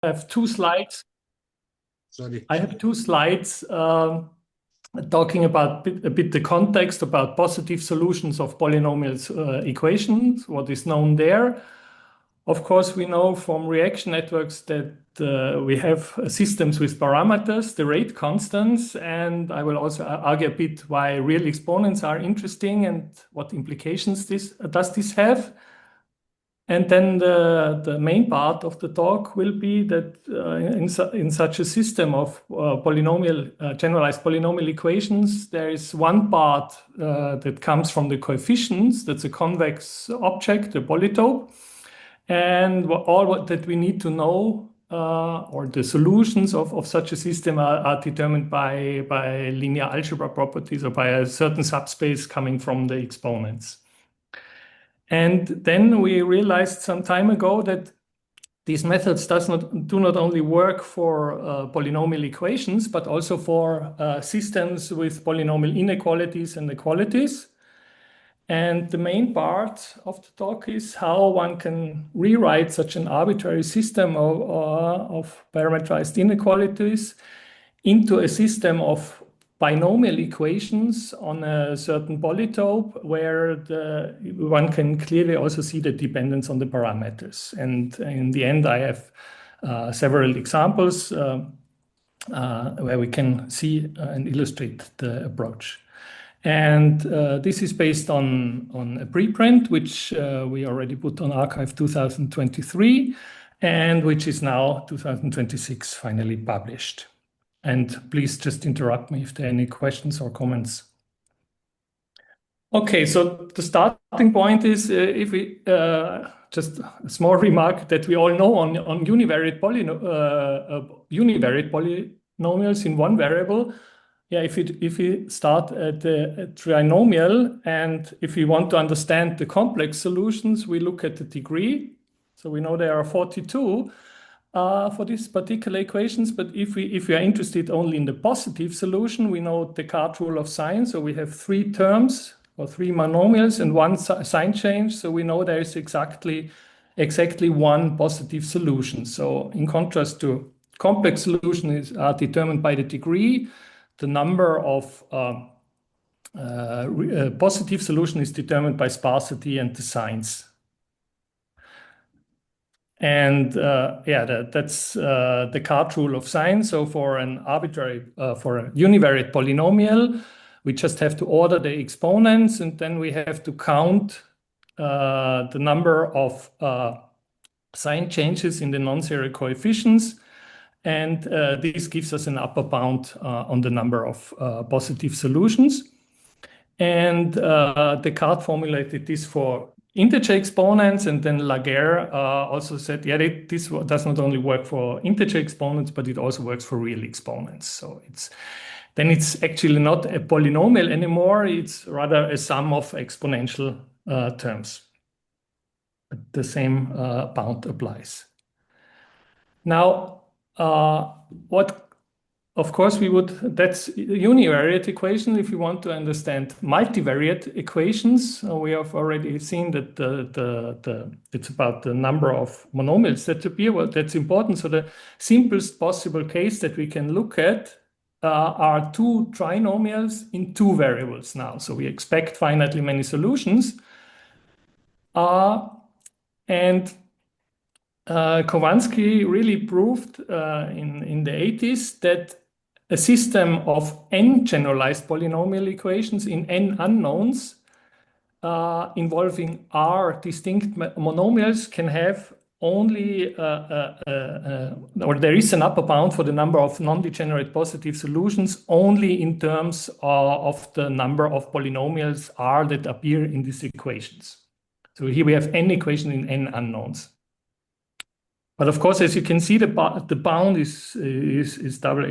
have two slides. Sorry. I have two slides talking about a bit the context about positive solutions of polynomials equations, what is known there. Of course, we know from reaction networks that we have systems with parameters, the rate constants, and I will also argue a bit why real exponents are interesting and what implications does this have. And then the main part of the talk will be that in such a system of generalized polynomial equations, there is one part that comes from the coefficients. That's a convex object, a polytope. And all that we need to know, or the solutions of such a system are determined by linear algebra properties or by a certain subspace coming from the exponents. And then we realized some time ago that these methods do not only work for polynomial equations, but also for systems with polynomial inequalities and equalities. And the main part of the talk is how one can rewrite such an arbitrary system of parametrized inequalities into a system of binomial equations on a certain polytope where one can clearly also see the dependence on the parameters. And in the end, I have several examples where we can see and illustrate the approach. And this is based on a preprint, which we already put on Archive 2023, and which is now 2026 finally published. And please just interrupt me if there are any questions or comments. Okay, so the starting point is if we just a small remark that we all know on univariate polynomials in one variable. Yeah, if we start at the trinomial, and if we want to understand the complex solutions, we look at the degree. So we know there are 42 for these particular equations, but if we are interested only in the positive solution, we know the Descartes rule of sign. So we have three terms or three monomials and one sign change. So we know there is exactly one positive solution. So in contrast to complex solutions are determined by the degree, the number of positive solution is determined by sparsity and the signs. And that's the Descartes rule of sign. So for an arbitrary, for a univariate polynomial, we just have to order the exponents, and then we have to count the number of sign changes in the non-zero coefficients. And this gives us an upper bound on the number of positive solutions. And Descartes formulated this for integer exponents, and then Laguerre also said, yeah, this does not only work for integer exponents, but it also works for real exponents. So it's actually not a polynomial anymore. It's rather a sum of exponential terms. The same bound applies. Now, of course, that's a univariate equation. If you want to understand multivariate equations, we have already seen that it's about the number of monomials that appear. Well, that's important. So the simplest possible case that we can look at are two trinomials in two variables now. So we expect finitely many solutions. And Kowalski really proved in the 80s that a system of n generalized polynomial equations in n unknowns involving r distinct monomials can have only, or there is an upper bound for the number of non-degenerate positive solutions only in terms of the number of polynomials r that appear in these equations. So here we have n equation in n unknowns. But of course, as you can see, the bound is double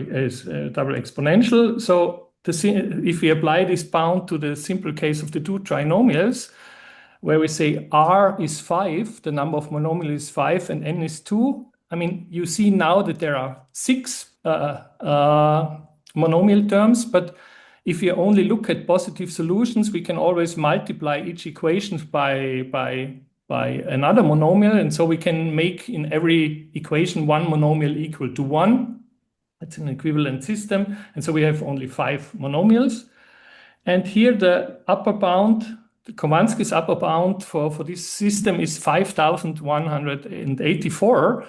exponential. So if we apply this bound to the simple case of the two trinomials, where we say r is 5, the number of monomial is 5, and n is 2, I mean, you see now that there are 6 monomial terms, but if you only look at positive solutions, we can always multiply each equation by another monomial. And so we can make in every equation one monomial equal to 1. It's an equivalent system. And so we have only 5 monomials. And here the upper bound, the Kovansky's upper bound for this system is 5,184.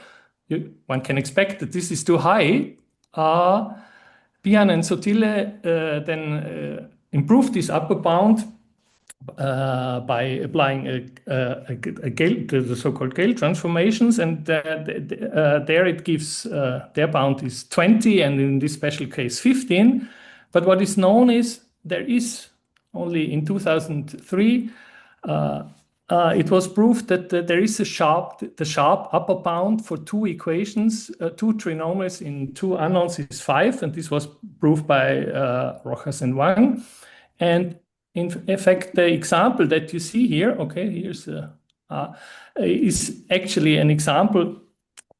One can expect that this is too high. Bihan and Sotile then improved this upper bound by applying the so-called Gale transformations, and there it gives their bound is 20, and in this special case 15. But what is known is there is only in 2003 it was proved that there is the sharp upper bound for 2 equations, 2 trinomials in 2 unknowns is 5, and this was proved by Rojas and Wang. And in fact, the example that you see here, okay, here's is actually an example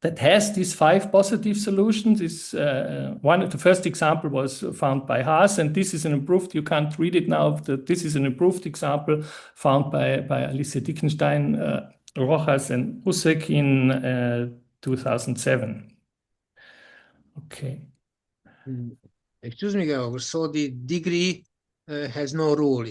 that has these 5 positive solutions. The first example was found by Haas, and this is an improved, you can't read it now, this is an improved example found by Alicia Dickenstein, Rojas and Usek in 2007. Okay. Excuse me, Georg, so the degree has no role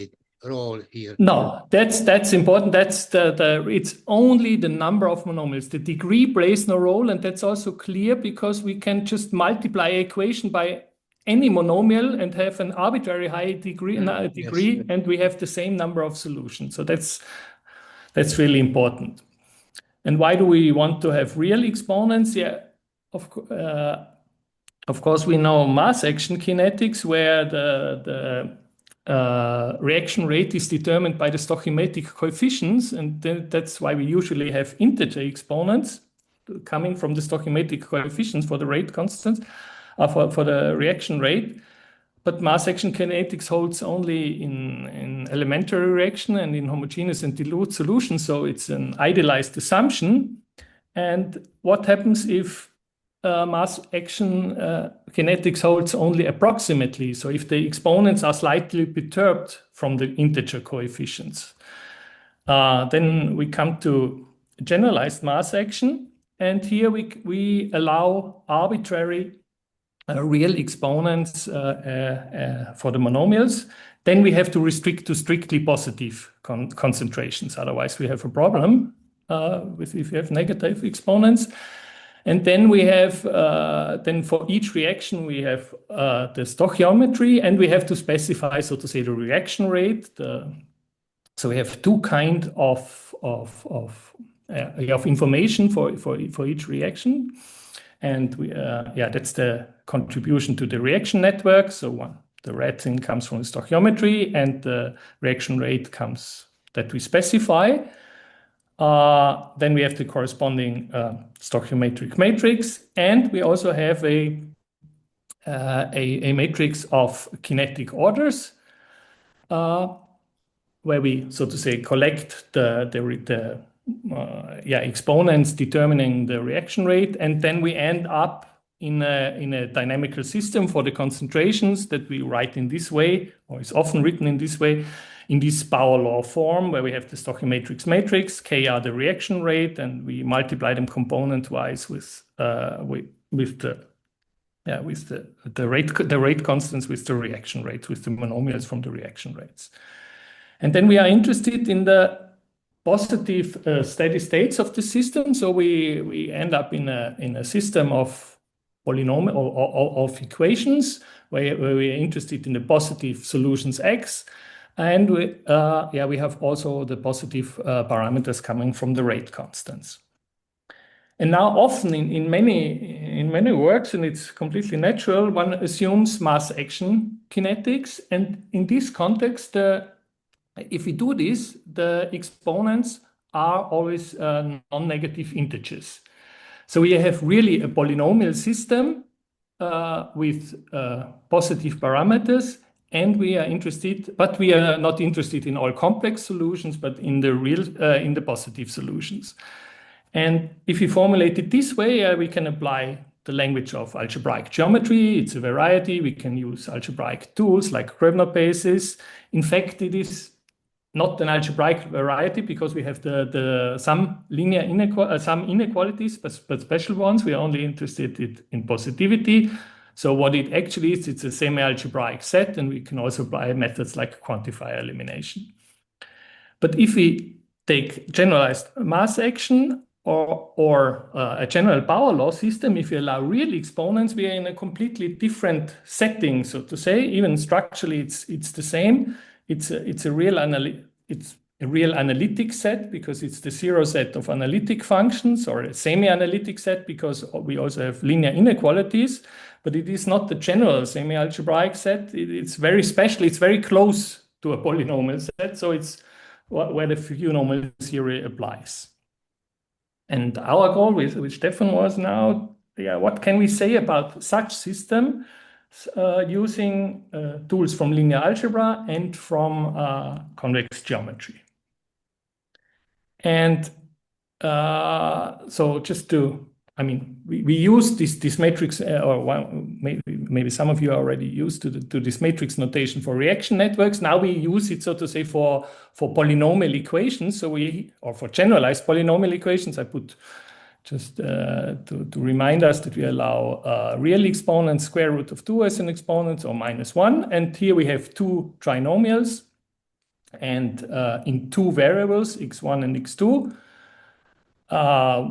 here. No, that's important. That's it's only the number of monomials. The degree plays no role, and that's also clear because we can just multiply an equation by any monomial and have an arbitrary high degree, yes. And we have the same number of solutions. So that's really important. And why do we want to have real exponents? Yeah, of course, we know mass action kinetics, where the reaction rate is determined by the stoichiometric coefficients, and that's why we usually have integer exponents coming from the stoichiometric coefficients for the rate constants, for the reaction rate. But mass action kinetics holds only in elementary reaction and in homogeneous and dilute solutions, so it's an idealized assumption. And what happens if mass action kinetics holds only approximately? So if the exponents are slightly perturbed from the integer coefficients, then we come to generalized mass action. And here we allow arbitrary real exponents for the monomials. Then we have to restrict to strictly positive concentrations. Otherwise, we have a problem if we have negative exponents. And then we have, then for each reaction, we have the stoichiometry, and we have to specify, so to say, the reaction rate. So we have 2 kinds of information for each reaction. And that's the contribution to the reaction network. So the red thing comes from the stoichiometry, and the reaction rate comes that we specify. Then we have the corresponding stoichiometric matrix, and we also have a matrix of kinetic orders, where we, so to say, collect the exponents determining the reaction rate, and then we end up in a dynamical system for the concentrations that we write in this way, or is often written in this way, in this Bauer law form, where we have the stoichiometric matrix, K the reaction rate, and we multiply them component-wise with the rate constants, with the reaction rates, with the monomials from the reaction rates. And then we are interested in the positive steady states of the system. So we end up in a system of polynomial or of equations where we are interested in the positive solutions X. And we have also the positive parameters coming from the rate constants. And now often in many works, and it's completely natural, one assumes mass action kinetics. And in this context, if we do this, the exponents are always non-negative integers. So we have really a polynomial system with positive parameters. And we are interested, but we are not interested in all complex solutions, but in the positive solutions. And if we formulate it this way, we can apply the language of algebraic geometry. It's a variety. We can use algebraic tools like Gröbner basis. In fact, it is not an algebraic variety because we have some inequalities, but special ones. We are only interested in positivity. So what it actually is, it's a semi-algebraic set, and we can also apply methods like quantifier elimination. But if we take generalized mass action or a general power law system, if we allow real exponents, we are in a completely different setting, so to say. Even structurally, it's the same. It's a real analytic set because it's the zero set of analytic functions, or a semi-analytic set because we also have linear inequalities. But it is not the general semi-algebraic set. It's very special. It's very close to a polynomial set. So it's where the polynomial theory applies. And our goal with Stefan was now, what can we say about such system using tools from linear algebra and from convex geometry? And so just to, we use this matrix, maybe some of you are already used to this matrix notation for reaction networks. Now we use it, so to say, for polynomial equations. Or for generalized polynomial equations. I put just to remind us that we allow real exponents, square root of 2 as an exponent, or -1. And here we have two trinomials, and in two variables, x1 and x2.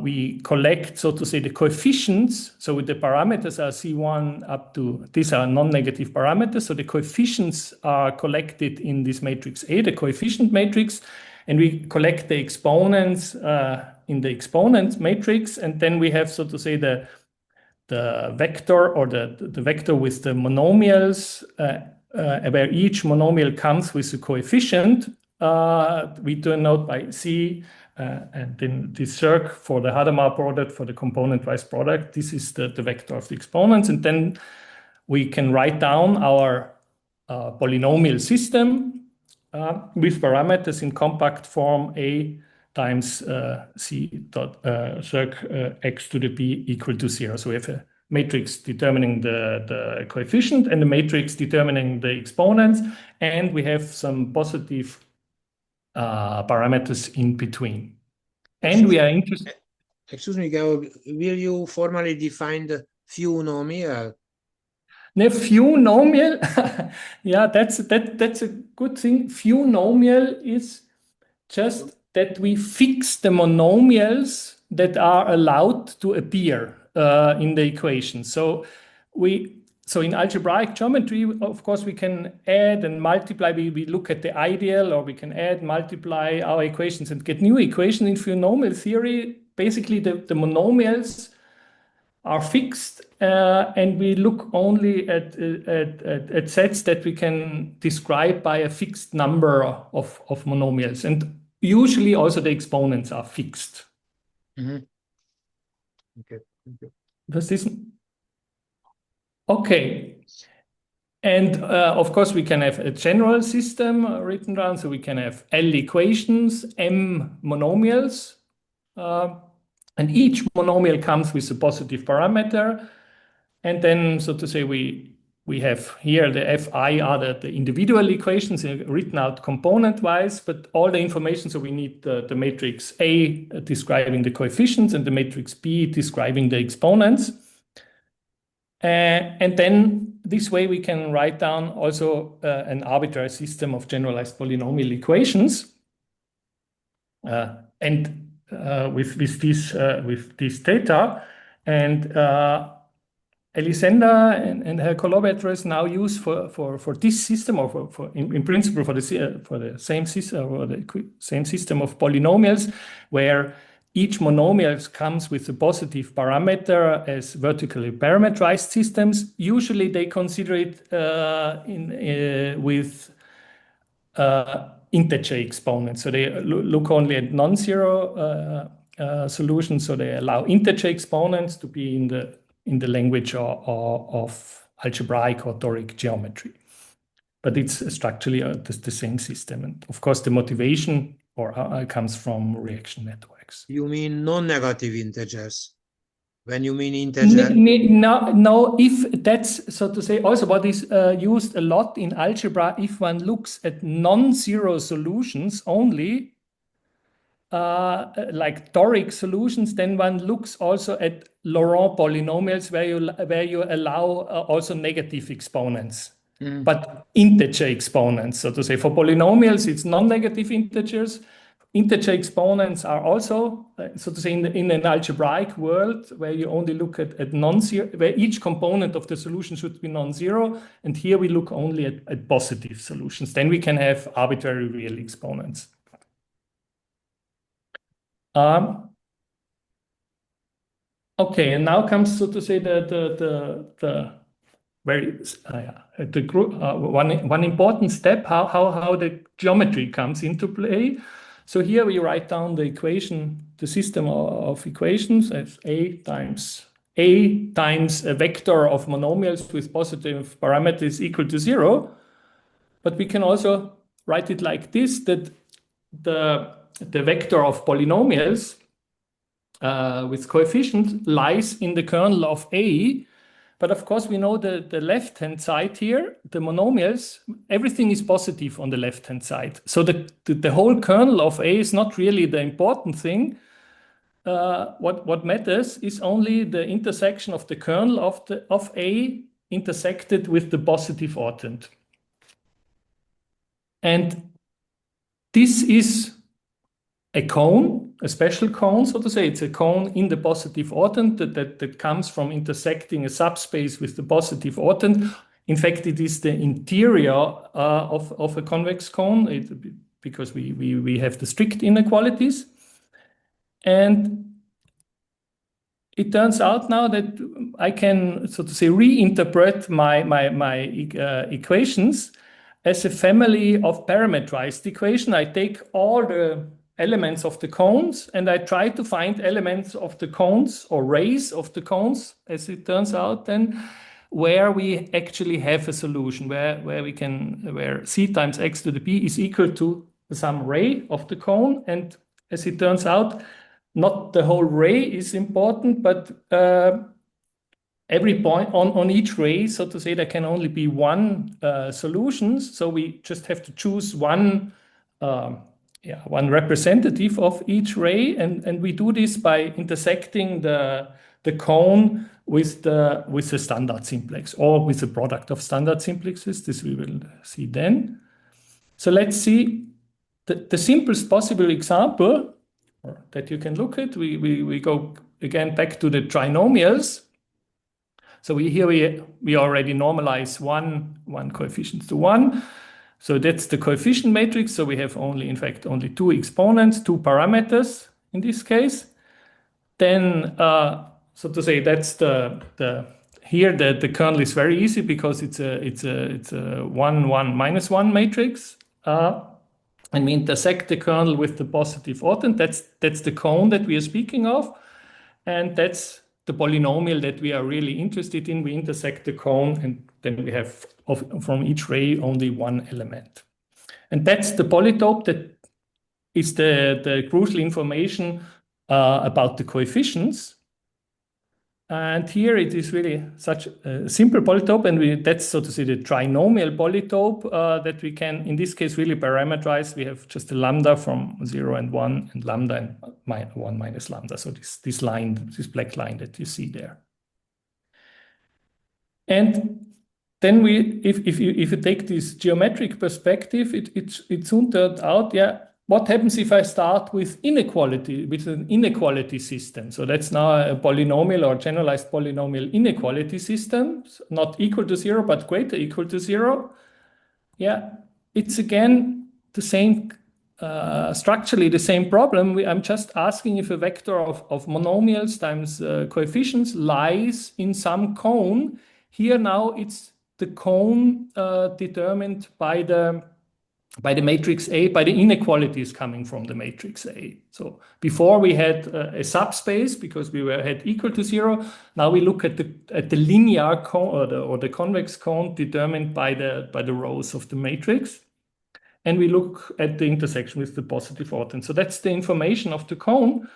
We collect, so to say, the coefficients. So the parameters are C1 up to, these are non-negative parameters. So the coefficients are collected in this matrix A, the coefficient matrix, and we collect the exponents in the exponent matrix. And then we have, so to say, the vector, or the vector with the monomials, where each monomial comes with a coefficient. We denote by C. And then this circ for the Hadamard product, for the component-wise product, this is the vector of the exponents. And then we can write down our polynomial system with parameters in compact form A times C dot circ x to the b equal to 0. So we have a matrix determining the coefficient and the matrix determining the exponents. And we have some positive parameters in between. And we are interested. Excuse me, Georg, will you formally define the few nomial? The few nomial, yeah, that's a good thing. Few nomial is just that we fix the monomials that are allowed to appear in the equation. So in algebraic geometry, of course, we can add and multiply. We look at the ideal, or we can add, multiply our equations and get new equations. In polynomial theory, basically the monomials are fixed, and we look only at sets that we can describe by a fixed number of monomials. And usually also the exponents are fixed. Mm-hmm. Okay. Does this... Okay. And of course, we can have a general system written down. So we can have L equations, M monomials. And each monomial comes with a positive parameter. And then, so to say, we have here the Fi are the individual equations written out component-wise, but all the information, so we need the matrix A describing the coefficients and the matrix B describing the exponents. And then this way we can write down also an arbitrary system of generalized polynomial equations. And with this data, and Elisenda and her collaborators now use for this system, or in principle for the same system, or the same system of polynomials, where each monomial comes with a positive parameter as vertically parametrized systems. Usually they consider it with integer exponents. So they look only at non-zero solutions. So they allow integer exponents to be in the language of algebraic or Doric geometry. But it's structurally the same system. And of course, the motivation comes from reaction networks. You mean non-negative integers? when you mean integer? No, if that's, so to say, also what is used a lot in algebra, if one looks at non-zero solutions only, like toric solutions, then one looks also at Laurent polynomials where you allow also negative exponents, but integer exponents. So to say, for polynomials, it's non-negative integers. Integer exponents are also, so to say, in an algebraic world where you only look at non-zero, where each component of the solution should be non-zero. And here we look only at positive solutions. Then we can have arbitrary real exponents. Okay, and now comes, so to say, the very the group one important step, how the geometry comes into play. So here we write down the equation, the system of equations as a times a vector of monomials with positive parameters equal to 0. But we can also write it like this, that the vector of polynomials with coefficient lies in the kernel of A. But of course, we know the left-hand side here, the monomials, everything is positive on the left-hand side. So the whole kernel of A is not really the important thing. What matters is only the intersection of the kernel of A intersected with the positive orthant. And this is a cone, a special cone, so to say. It's a cone in the positive orthant that comes from intersecting a subspace with the positive orthant. In fact, it is the interior of a convex cone because we have the strict inequalities. And it turns out now that I can, so to say, reinterpret my equations as a family of parametrized equation. I take all the elements of the cones and I try to find elements of the cones or rays of the cones, as it turns out then, where we actually have a solution, where c times x to the p is equal to some ray of the cone. And as it turns out, not the whole ray is important, but every point on each ray, so to say, there can only be one solution. So we just have to choose one representative of each ray, and we do this by intersecting the cone with the standard simplex or with the product of standard simplexes. This we will see then. So let's see the simplest possible example that you can look at. We go again back to the trinomials. So we already normalize one coefficient to 1. So that's the coefficient matrix. So we have only two exponents, two parameters in this case. Then, so to say, that's the kernel is very easy because it's a 1, 1, minus 1 matrix. And we intersect the kernel with the positive orthant. That's the cone that we are speaking of. And that's the polynomial that we are really interested in. We intersect the cone, and then we have from each ray only one element. And that's the polytope that is the crucial information about the coefficients. And here it is really such a simple polytope, and that's, so to say, the trinomial polytope that we can, in this case, really parameterize. We have just a lambda from 0 and 1, and lambda and 1 minus lambda. So this line, this black line that you see there. And then if you take this geometric perspective, it soon turned out, what happens if I start with an inequality system? So that's now a polynomial or generalized polynomial inequality system, not equal to 0, but greater equal to 0. Yeah, it's again the same, structurally the same problem. I'm just asking if a vector of monomials times coefficients lies in some cone. Here now it's the cone determined by the matrix A, by the inequalities coming from the matrix A. So before we had a subspace because we had equal to 0. Now we look at the linear cone or the convex cone determined by the rows of the matrix, and we look at the intersection with the positive orthant. So that's the information of the cone.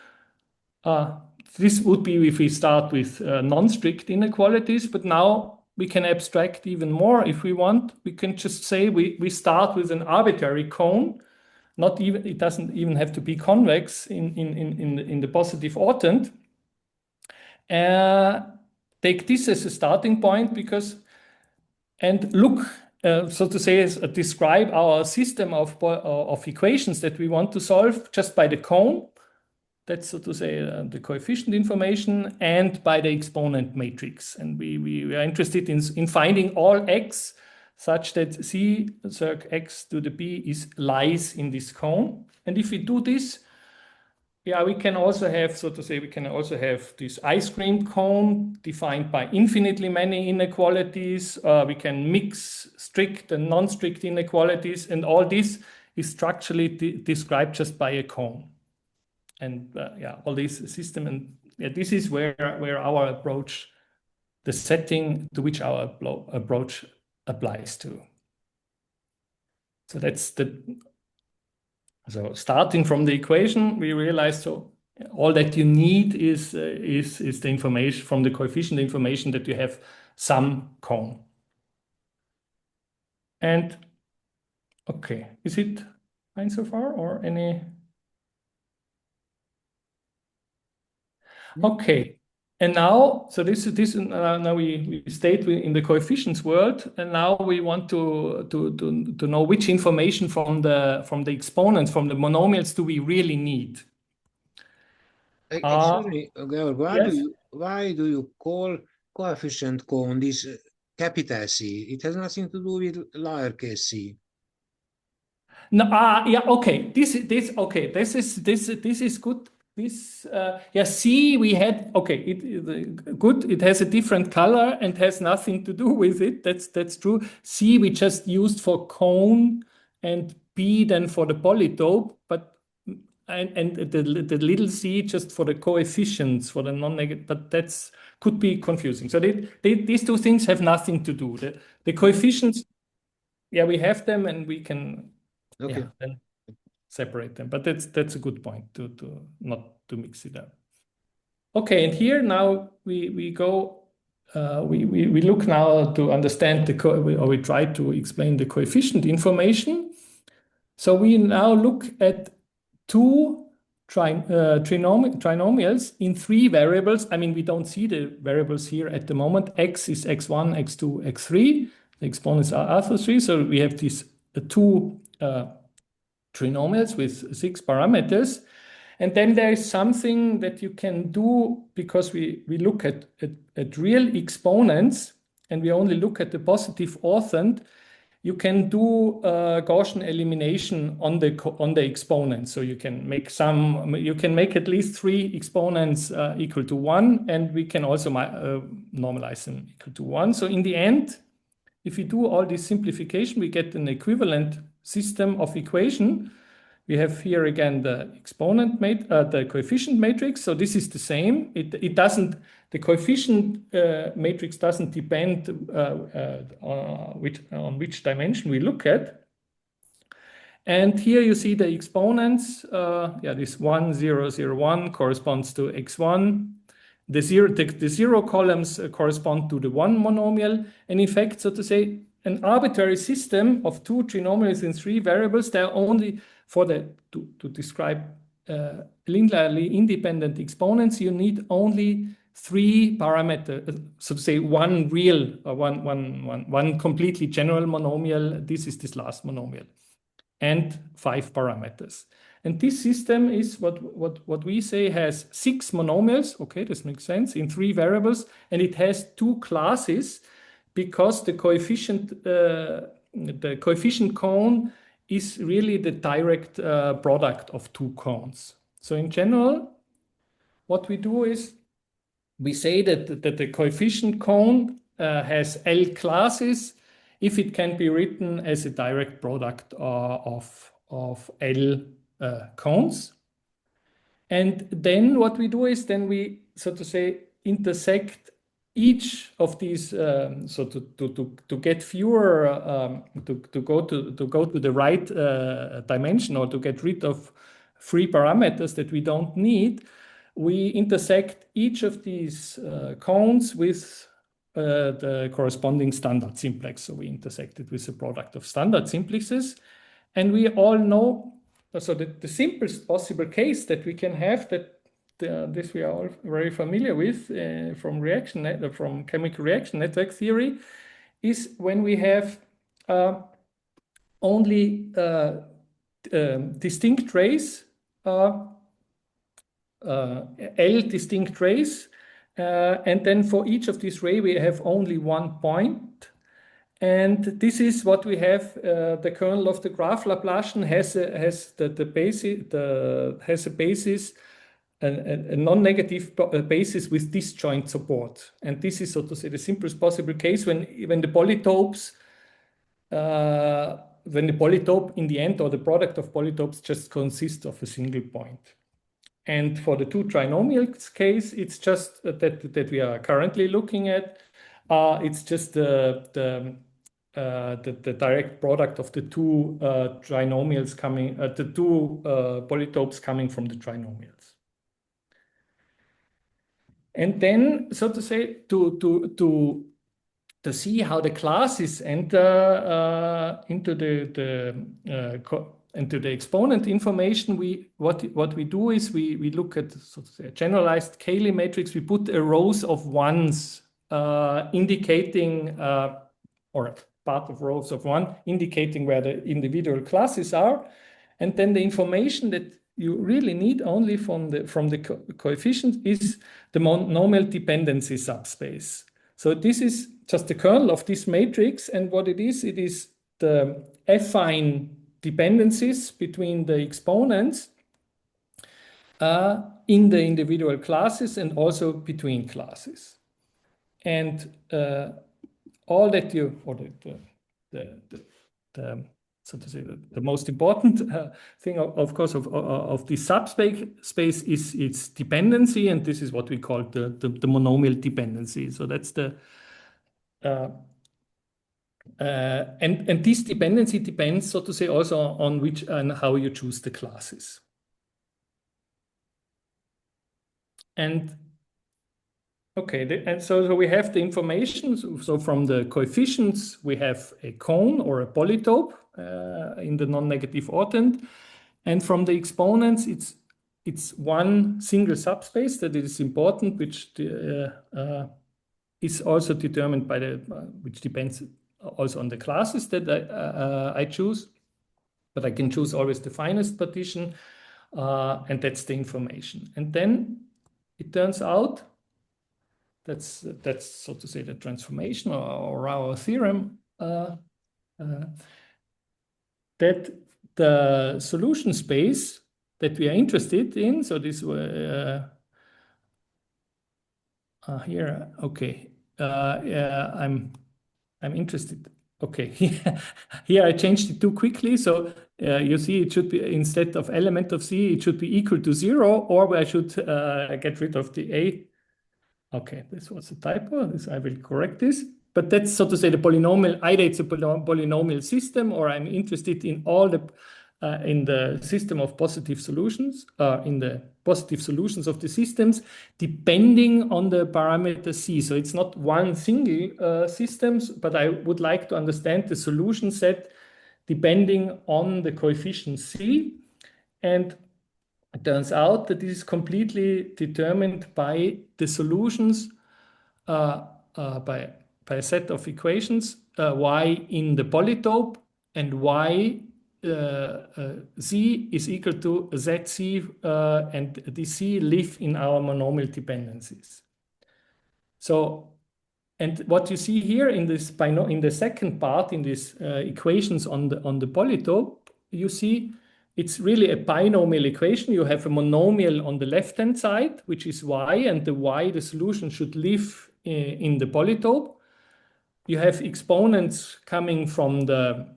this would be if we start with non-strict inequalities, but now we can abstract even more if we want. We can just say we start with an arbitrary cone. Not even, it doesn't even have to be convex in the positive orthant. Take this as a starting point and look, so to say, describe our system of equations that we want to solve just by the cone. That's, so to say, the coefficient information, and by the exponent matrix. And we are interested in finding all x such that c circ x to the b lies in this cone. And if we do this, yeah, we can also have, so to say, we can also have this ice cream cone defined by infinitely many inequalities. We can mix strict and non-strict inequalities, and all this is structurally described just by a cone. And yeah, all this system, and yeah, this is where our approach, the setting to which our approach applies to. So that's so starting from the equation, we realize so all that you need is the information from the coefficient information that you have some cone. And okay, is it fine so far, or any? Okay, and now, so this now we stayed in the coefficients world, and now we want to know which information from the exponents, from the monomials, do we really need? Excuse me, Georg, yes? why do you call coefficient cone this capital C? It has nothing to do with lowercase c. No, yeah, okay. This is good. This yeah, C we had, okay, good. It has a different color and has nothing to do with it. That's true. C we just used for cone, and B then for the polytope, but and the little c just for the coefficients, for the non-negative, but that's could be confusing. So these two things have nothing to do. The coefficients, yeah, we have them, and we can Okay. then separate them. But that's a good point to not to mix it up. Okay, and here now we go. We look now to understand or we try to explain the coefficient information. So we now look at two trinomials in three variables. I mean, we don't see the variables here at the moment. X is x1, x2, x3. The exponents are also 3. So we have these two trinomials with 6 parameters. And then there is something that you can do, because we look at real exponents and we only look at the positive orthant. You can do Gaussian elimination on the exponents. So you can make at least 3 exponents equal to 1, and we can also normalize them equal to 1. So in the end, if we do all this simplification, we get an equivalent system of equation. We have here again the the coefficient matrix. So this is the same. The coefficient matrix doesn't depend on which dimension we look at. And here you see the exponents. Yeah, this 1, 0, 0, 1 corresponds to x1. The zero columns correspond to the 1 monomial. And in fact, so to say, an arbitrary system of 2 trinomials in 3 variables, they're only to describe linearly independent exponents, you need only 3 parameters, so to say one real, one completely general monomial. This is this last monomial, and 5 parameters. And this system is what we say has 6 monomials. Okay, this makes sense, in 3 variables, and it has 2 classes, because the coefficient cone is really the direct product of 2 cones. So in general, what we do is we say that the coefficient cone has L classes if it can be written as a direct product of L cones. And then what we do is then we, so to say, intersect each of these, so to get fewer, to go to the right dimension, or to get rid of 3 parameters that we don't need, we intersect each of these cones with the corresponding standard simplex. So we intersect it with the product of standard simplexes. And we all know, so the simplest possible case that we can have, that this we are all very familiar with from chemical reaction network theory, is when we have only distinct rays, L distinct rays, and then for each of these rays we have only one point. And this is what we have. The kernel of the graph Laplacian has a basis, a non-negative basis with disjoint support. And this is, so to say, the simplest possible case when the polytopes, when the polytope in the end, or the product of polytopes, just consists of a single point. And for the two trinomials case, it's just that we are currently looking at. It's just the direct product of the two trinomials coming, the two polytopes coming from the trinomials. And then, so to say, to see how the classes enter into the exponent information, what we do is we look at, so to say, a generalized Cayley matrix. We put a rows of ones indicating, or a part of rows of one indicating where the individual classes are, and then the information that you really need only from the coefficients is the monomial dependency subspace. So this is just the kernel of this matrix, and what it is the affine dependencies between the exponents in the individual classes and also between classes. And all that you, or so to say, the most important thing, of course, of this subspace is its dependency, and this is what we call the monomial dependency. So that's the and this dependency depends, so to say, also on which and how you choose the classes. And okay, and so we have the information. So from the coefficients, we have a cone or a polytope in the non-negative orthant. And from the exponents, it's one single subspace that is important, which is also determined by which depends also on the classes that I choose. But I can choose always the finest partition, and that's the information. And then it turns out, that's so to say the transformation or our theorem, that the solution space that we are interested in, so this here, okay, I'm interested. Okay, here I changed it too quickly. So you see, it should be, instead of element of C, it should be equal to 0, or I should get rid of the A. Okay, this was a typo. I will correct this. But that's, so to say, the polynomial. Either it's a polynomial system, or I'm interested in all the in the system of positive solutions, in the positive solutions of the systems, depending on the parameter C. So it's not one single systems, but I would like to understand the solution set depending on the coefficient C. And it turns out that this is completely determined by the solutions by a set of equations, y in the polytope and y Z is equal to ZC, and the C live in our monomial dependencies. So, and what you see here in this in the second part, in these equations on the polytope, you see it's really a binomial equation. You have a monomial on the left-hand side, which is y, and the y, the solution should live in the polytope. You have exponents coming from the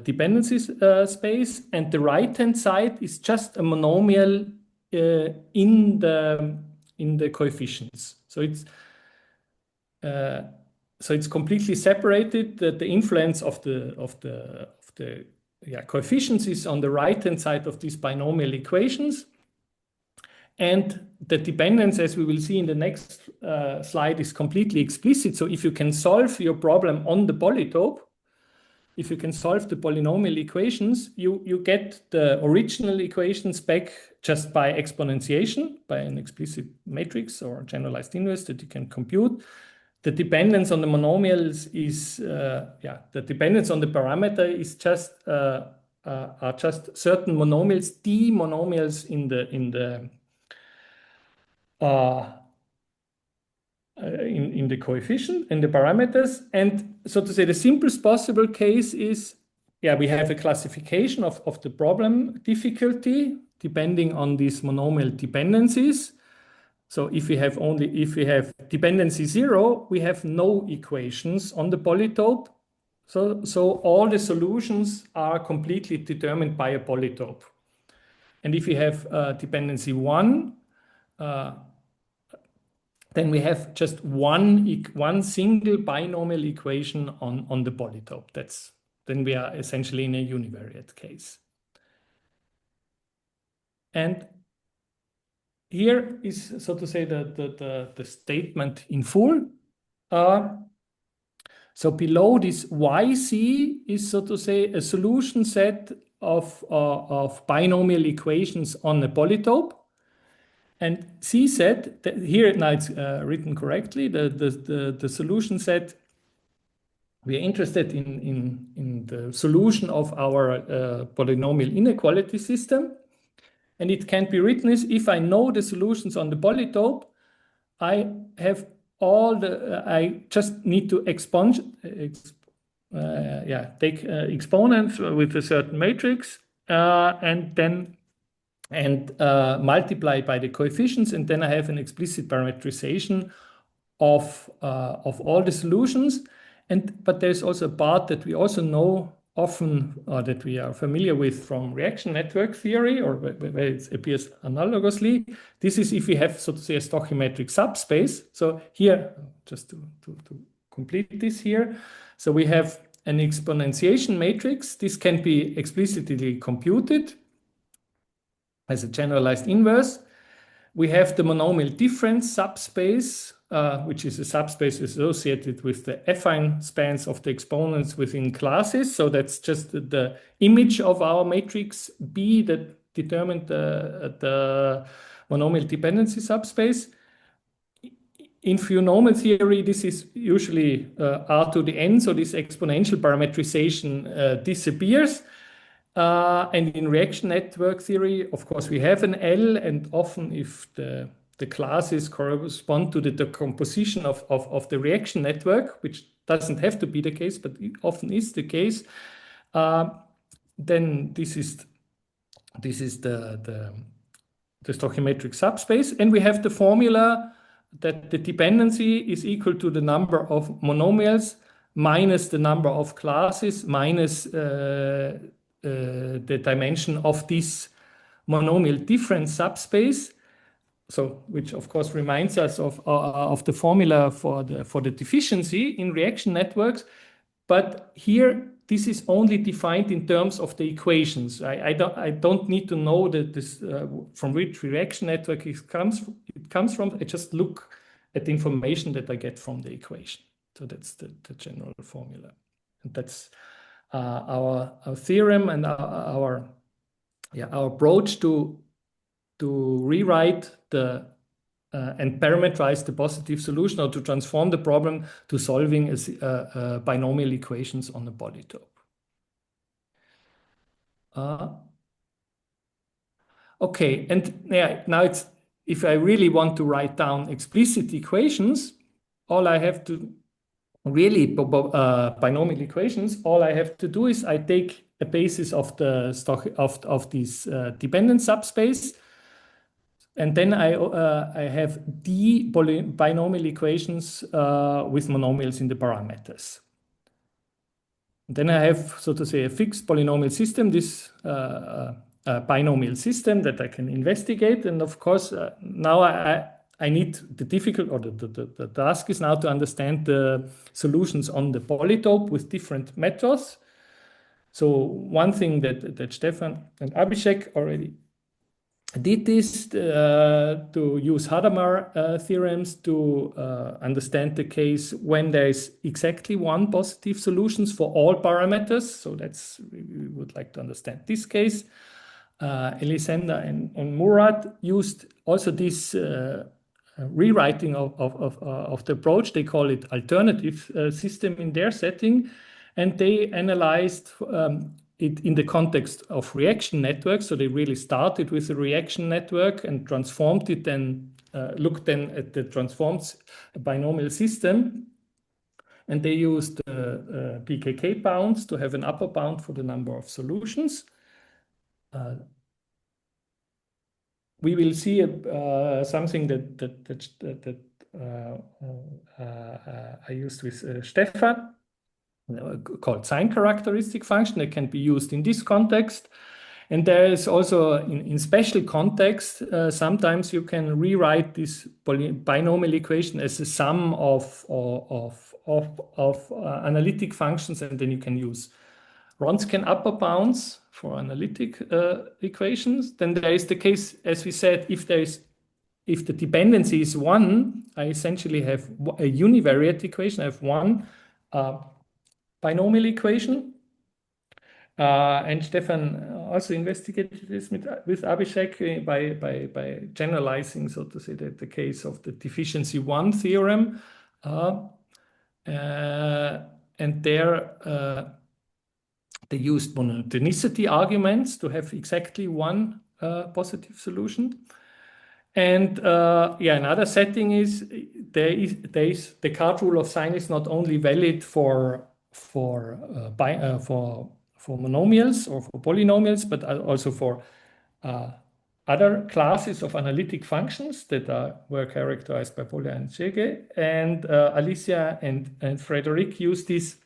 dependencies space, and the right-hand side is just a monomial in the coefficients. So it's completely separated. The influence of the coefficients is on the right-hand side of these binomial equations, And the dependence, as we will see in the next slide, is completely explicit. So if you can solve your problem on the polytope, if you can solve the polynomial equations, you get the original equations back just by exponentiation, by an explicit matrix or generalized inverse that you can compute. The dependence on the monomials is, the dependence on the parameter is just are just certain monomials, d monomials in the coefficient, in the parameters. And so to say, the simplest possible case is, we have a classification of the problem difficulty depending on these monomial dependencies. So if we have dependency 0, we have no equations on the polytope. So all the solutions are completely determined by a polytope. And if we have dependency 1, then we have just one single binomial equation on the polytope. Then we are essentially in a univariate case. And here is, so to say, the statement in full. So below this YC is, so to say, a solution set of binomial equations on a polytope. And C set, here now it's written correctly, the solution set, we are interested in the solution of our polynomial inequality system. And it can be written as, if I know the solutions on the polytope, I just need to take exponents with a certain matrix and multiply by the coefficients, and then I have an explicit parametrization of all the solutions. But there's also a part that we also know often, that we are familiar with from reaction network theory, or where it appears analogously. This is if we have, so to say, a stoichiometric subspace. So here, just to complete this here, so we have an exponentiation matrix. This can be explicitly computed as a generalized inverse. We have the monomial difference subspace, which is a subspace associated with the affine spans of the exponents within classes. So that's just the image of our matrix B that determined the monomial dependency subspace. In phenomenal theory, this is usually R to the n, so this exponential parametrization disappears. And in reaction network theory, of course, we have an L, and often if the classes correspond to the decomposition of the reaction network, which doesn't have to be the case, but it often is the case, then this is the stoichiometric subspace. And we have the formula that the dependency is equal to the number of monomials minus the number of classes minus the dimension of this monomial difference subspace. So, which of course reminds us of the formula for the deficiency in reaction networks. But here, this is only defined in terms of the equations. I don't need to know that this from which reaction network it comes from. I just look at the information that I get from the equation. So that's the general formula, and that's our theorem and our approach to rewrite and parameterize the positive solution, or to transform the problem to solving binomial equations on the polytope. Okay, and now it's, if I really want to write down explicit equations, all I have to binomial equations, all I have to do is I take a basis of this dependent subspace, and then I have d binomial equations with monomials in the parameters. Then I have, so to say, a fixed polynomial system, this binomial system that I can investigate. And of course, now I need the task is now to understand the solutions on the polytope with different methods. So one thing that Stefan and Abhishek already did this to use Hadamard theorems to understand the case when there is exactly one positive solutions for all parameters. So that's, we would like to understand this case. Elisenda and Murat used also this rewriting of the approach. They call it alternative system in their setting, and they analyzed it in the context of reaction networks. So they really started with a reaction network and transformed it, and looked then at the transformed binomial system. And they used PKK bounds to have an upper bound for the number of solutions. We will see something that I used with Stefan, called sign characteristic function, that can be used in this context. And there is also in special context, sometimes you can rewrite this binomial equation as a sum of analytic functions, and then you can use Wronskian upper bounds for analytic equations. Then there is the case, as we said, if the dependency is 1, I essentially have a univariate equation. I have one binomial equation. And Stefan also investigated this with Abhishek by generalizing, so to say, the case of the deficiency 1 theorem. And there they used monotonicity arguments to have exactly one positive solution. And another setting is there is the card rule of sign is not only valid for monomials or for polynomials, but also for other classes of analytic functions that were characterized by Polya and Chege. And Alicia and Frederic used this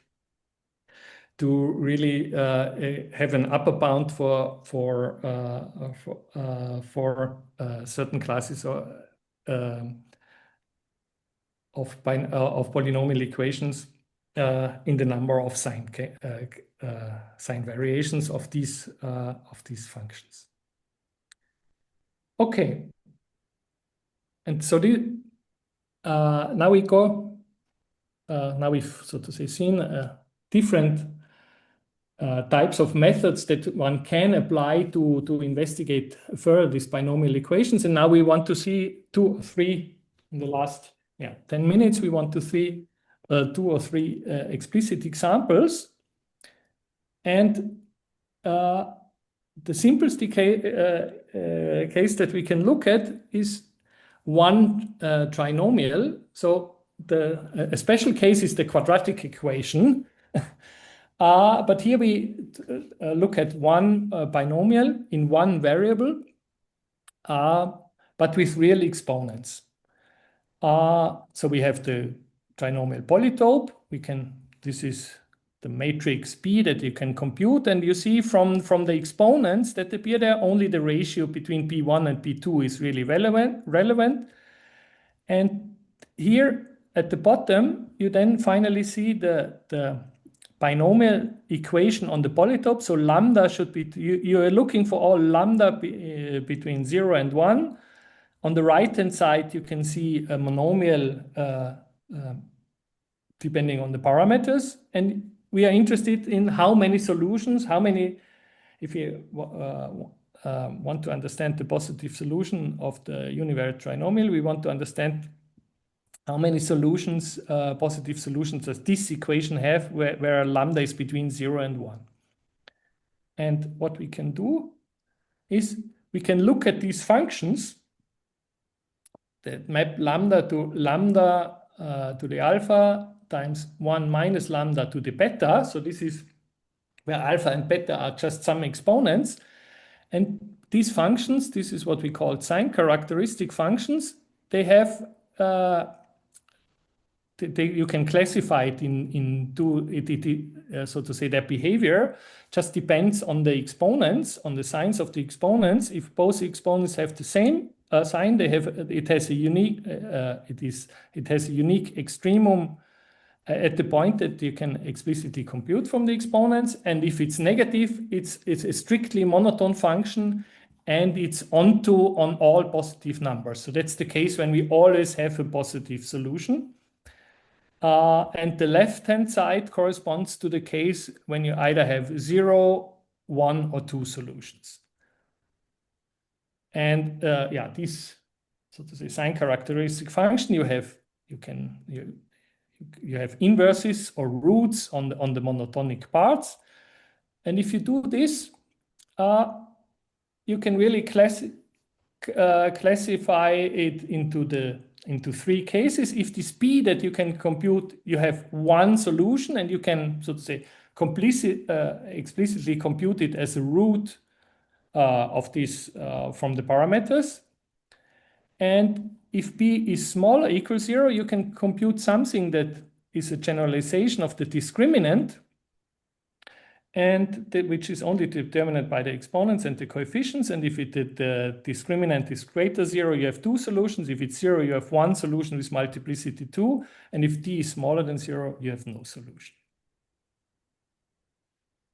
to really have an upper bound for certain classes of polynomial equations in the number of sign variations of these functions. Okay, and so now we go. Now we've, so to say, seen different types of methods that one can apply to investigate further these binomial equations. And now we want to see 2 or 3 in the last 10 minutes. We want to see 2 or 3 explicit examples. And the simplest case that we can look at is one trinomial. So a special case is the quadratic equation. But here we look at one binomial in one variable, but with real exponents. So we have the trinomial polytope. This is the matrix P that you can compute, and you see from the exponents that appear there, only the ratio between P1 and P2 is really relevant. And here at the bottom, you then finally see the binomial equation on the polytope. So lambda should be, you are looking for all lambda between 0 and 1. On the right-hand side, you can see a monomial depending on the parameters. And we are interested in how many solutions, if you want to understand the positive solution of the univariate trinomial, we want to understand how many solutions, positive solutions, does this equation have where lambda is between 0 and 1. And what we can do is we can look at these functions that map lambda to the alpha times 1 minus lambda to the beta. So this is where alpha and beta are just some exponents. And these functions, this is what we call sign characteristic functions. They have you can classify it so to say, their behavior just depends on the exponents, on the signs of the exponents. If both exponents have the same sign, it has a unique extremum at the point that you can explicitly compute from the exponents. And if it's negative, it's a strictly monotone function, and it's on all positive numbers. So that's the case when we always have a positive solution. And the left-hand side corresponds to the case when you either have 0, 1, or 2 solutions. And yeah, this, so to say, sign characteristic function, you have inverses or roots on the monotonic parts. And if you do this, you can really classify it into 3 cases. If this P that you can compute, you have one solution, and you can, so to say, explicitly compute it as a root of this from the parameters. And if P is smaller or equals 0, you can compute something that is a generalization of the discriminant, and which is only determined by the exponents and the coefficients. And if the discriminant is greater 0, you have 2 solutions. If it's 0, you have 1 solution with multiplicity 2. And if D is smaller than 0, you have no solution.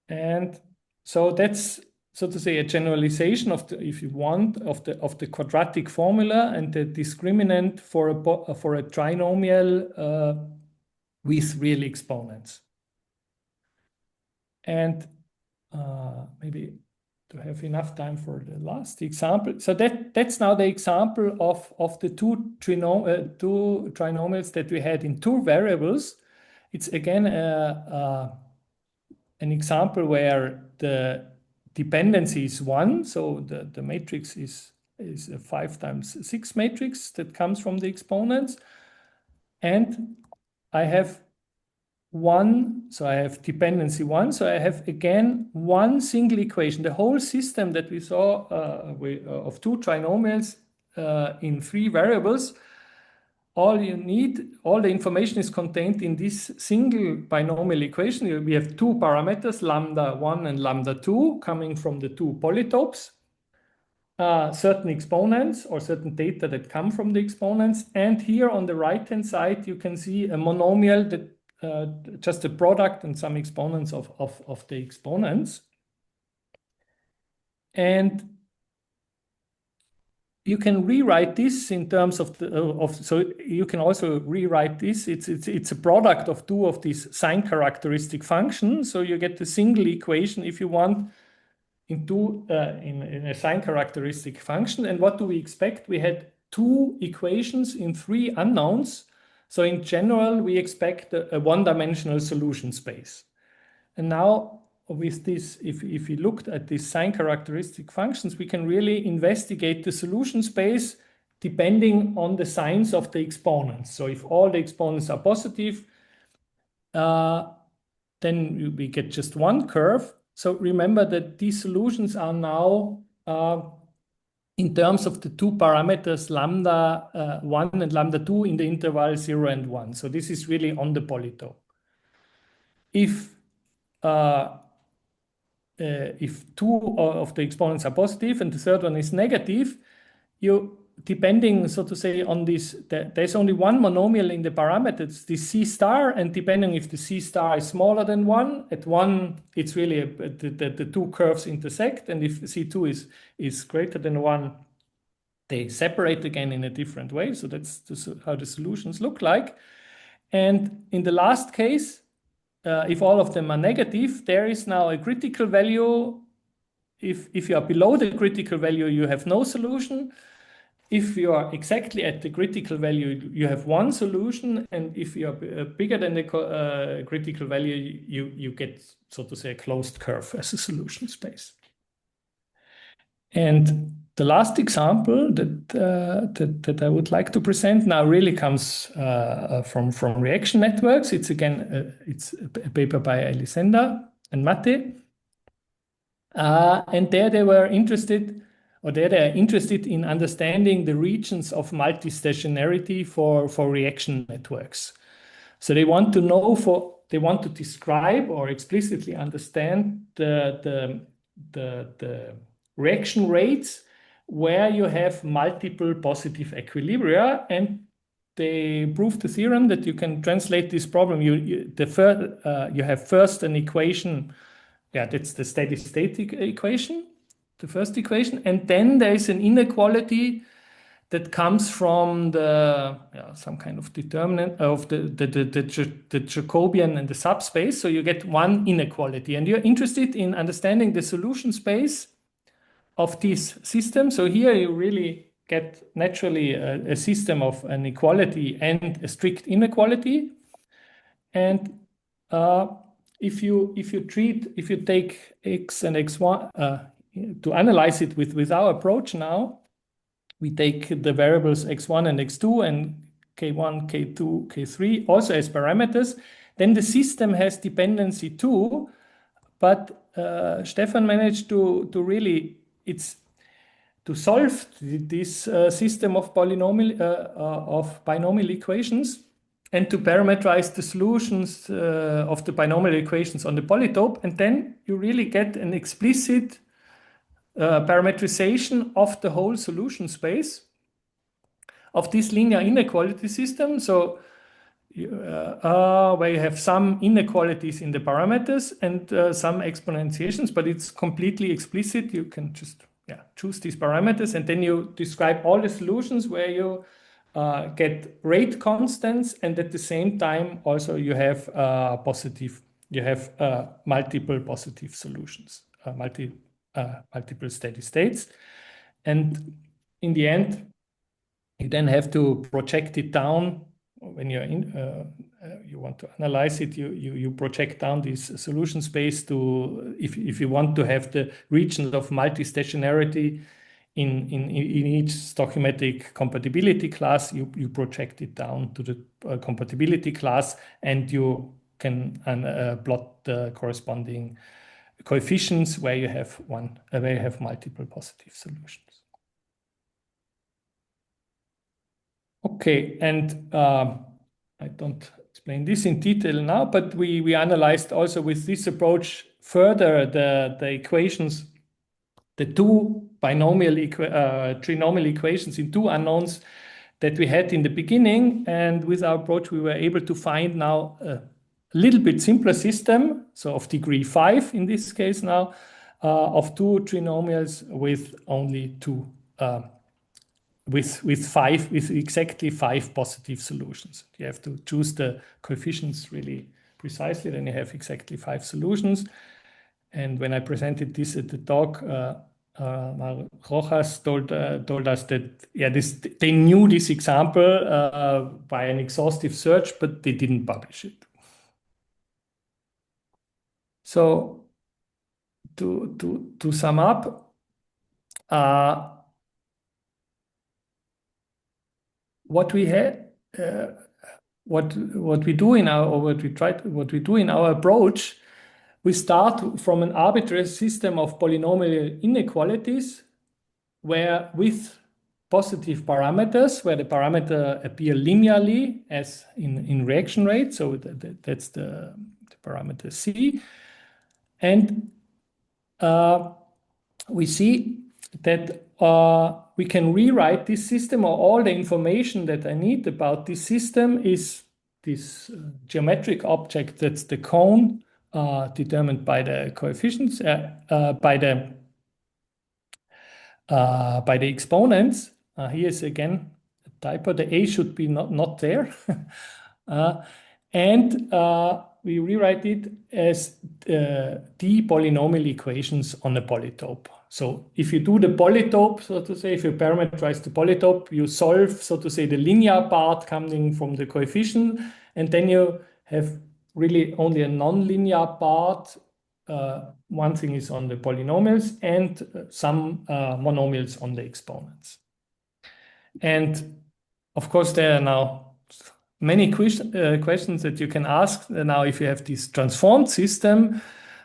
And so that's, so to say, a generalization of the, if you want, of the quadratic formula and the discriminant for a trinomial with real exponents. And maybe to have enough time for the last example. So that's now the example of the two trinomials that we had in 2 variables. It's again an example where the dependency is 1. So the matrix is a 5 times 6 matrix that comes from the exponents. And I have 1, so I have dependency 1. So I have again one single equation. The whole system that we saw of 2 trinomials in 3 variables, all you need, all the information is contained in this single binomial equation. We have 2 parameters, lambda 1 and lambda 2, coming from the 2 polytopes, certain exponents or certain data that come from the exponents. And here on the right-hand side, you can see a monomial that just a product and some exponents of the exponents. And you can rewrite this in terms of so you can also rewrite this. It's a product of 2 of these sign characteristic functions. So you get the single equation if you want in a sign characteristic function. And what do we expect? We had 2 equations in 3 unknowns. So in general, we expect a one-dimensional solution space. And now with this, if we looked at these sign characteristic functions, we can really investigate the solution space depending on the signs of the exponents. So if all the exponents are positive, then we get just one curve. So remember that these solutions are now in terms of the 2 parameters lambda 1 and lambda 2 in the interval 0 and 1. So this is really on the polytope. If 2 of the exponents are positive and the third one is negative, depending, so to say, on this, there's only one monomial in the parameters, the C star, and depending if the C star is smaller than 1, at 1, it's really the 2 curves intersect, and if C2 is greater than 1, they separate again in a different way. So that's how the solutions look like. And in the last case, if all of them are negative, there is now a critical value. If you are below the critical value, you have no solution. If you are exactly at the critical value, you have one solution. And if you are bigger than the critical value, you get, so to say, a closed curve as a solution space. And the last example that I would like to present now really comes from reaction networks. It's again, it's a paper by Elisenda and Mate. And there they were interested, or there they are interested in understanding the regions of multistationarity for reaction networks. So they want to know they want to describe or explicitly understand the reaction rates where you have multiple positive equilibria, and they proved the theorem that you can translate this problem. You have first an equation, yeah, that's the steady state equation, the first equation. And then there is an inequality that comes from the some kind of determinant of the Jacobian and the subspace. So you get one inequality, and you're interested in understanding the solution space of this system. So here you really get naturally a system of an equality and a strict inequality. And if you take x and x1 to analyze it with our approach now, we take the variables x1 and x2 and k1, k2, k3 also as parameters. Then the system has dependency too, but Stefan managed to really to solve this system of binomial equations and to parameterize the solutions of the binomial equations on the polytope, and then you really get an explicit parametrization of the whole solution space of this linear inequality system. So where you have some inequalities in the parameters and some exponentiations, but it's completely explicit. You can just choose these parameters, and then you describe all the solutions where you get rate constants, and at the same time also you have multiple positive solutions, multiple steady states. And in the end, you then have to project it down. When you're you want to analyze it, you project down this solution space to, if you want to have the regions of multi-stationarity in each stoichiometric compatibility class, you project it down to the compatibility class, and you can plot the corresponding coefficients where you have multiple positive solutions. Okay, and I don't explain this in detail now, but we analyzed also with this approach further the equations, the two trinomial equations in two unknowns that we had in the beginning. And with our approach, we were able to find now a little bit simpler system, so of degree 5 in this case now, of two trinomials with only two with exactly 5 positive solutions. You have to choose the coefficients really precisely, then you have exactly 5 solutions. And when I presented this at the talk, Rojas told us that they knew this example by an exhaustive search, but they didn't publish it. So to sum up, what we do in our approach, we start from an arbitrary system of polynomial inequalities, where with positive parameters, where the parameter appear linearly as in reaction rate, so that's the parameter C, and we see that we can rewrite this system, or all the information that I need about this system is this geometric object, that's the cone, determined by the coefficients, by the exponents. Here is again a typo, the A should be not there. And we rewrite it as the polynomial equations on a polytope. So if you do the polytope, so to say, if you parameterize the polytope, you solve, so to say, the linear part coming from the coefficient, and then you have really only a non-linear part. One thing is on the polynomials and some monomials on the exponents. And of course, there are now many questions that you can ask now if you have this transformed system.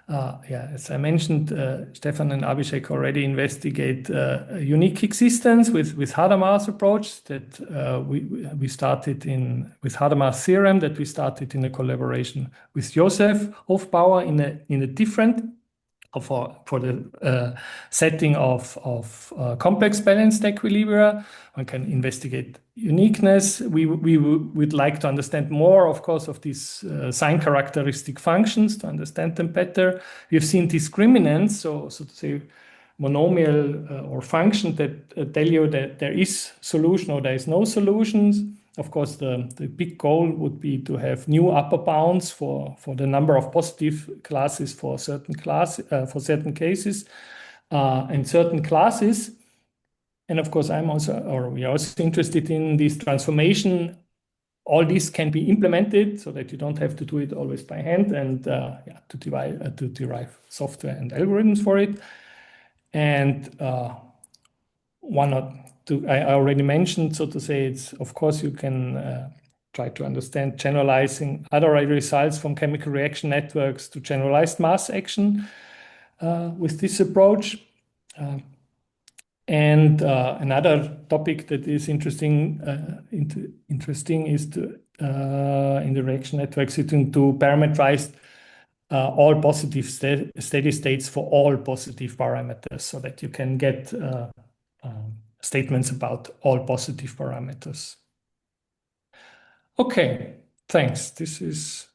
As I mentioned, Stefan and Abhishek already investigate unique existence with Hadamard's approach that we started with Hadamard's theorem that we started in a collaboration with Josef Hofbauer in a different for the setting of complex balanced equilibria. One can investigate uniqueness. We would like to understand more, of course, of these sign characteristic functions to understand them better. We have seen discriminants, so to say, monomial or function that tell you that there is solution or there is no solutions. Of course, the big goal would be to have new upper bounds for the number of positive classes for certain cases and certain classes. And of course, we are also interested in this transformation. All this can be implemented so that you don't have to do it always by hand and to derive software and algorithms for it. And I already mentioned, so to say, it's of course you can try to understand generalizing other results from chemical reaction networks to generalized mass action with this approach. And another topic that is interesting is in the reaction network sitting to parameterize all positive steady states for all positive parameters, so that you can get statements about all positive parameters. Okay, thanks. This is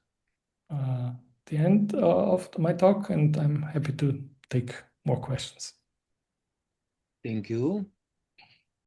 the end of my talk, and I'm happy to take more questions. Thank you.